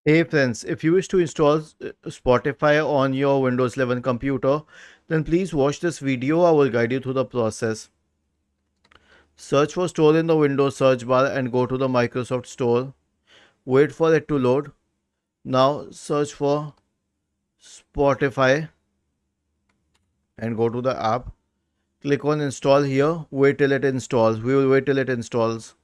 Hey friends, if you wish to install Spotify on your Windows 11 computer, then please watch this video. I will guide you through the process. Search for Store in the Windows search bar and go to the Microsoft Store. Wait for it to load. Now search for Spotify and go to the app. Click on install here. Wait till it installs. We will wait till it installs.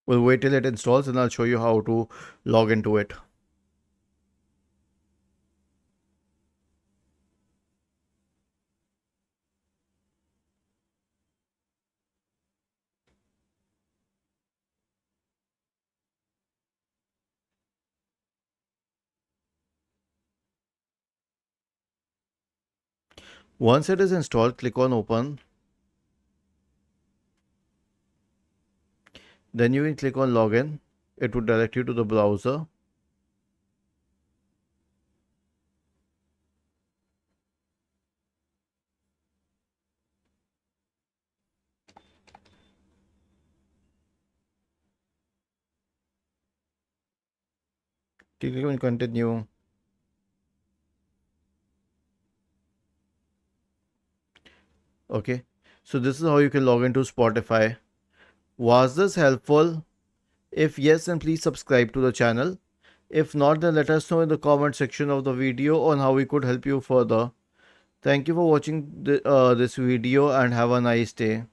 We'll wait till it installs and I'll show you how to log into it. Once it is installed, click on open. Then you can click on login. It would direct you to the browser. Click on continue. Okay, so this is how you can log into Spotify. Was this helpful? If yes, then please subscribe to the channel. If not, then let us know in the comment section of the video on how we could help you further. Thank you for watching this video and have a nice day.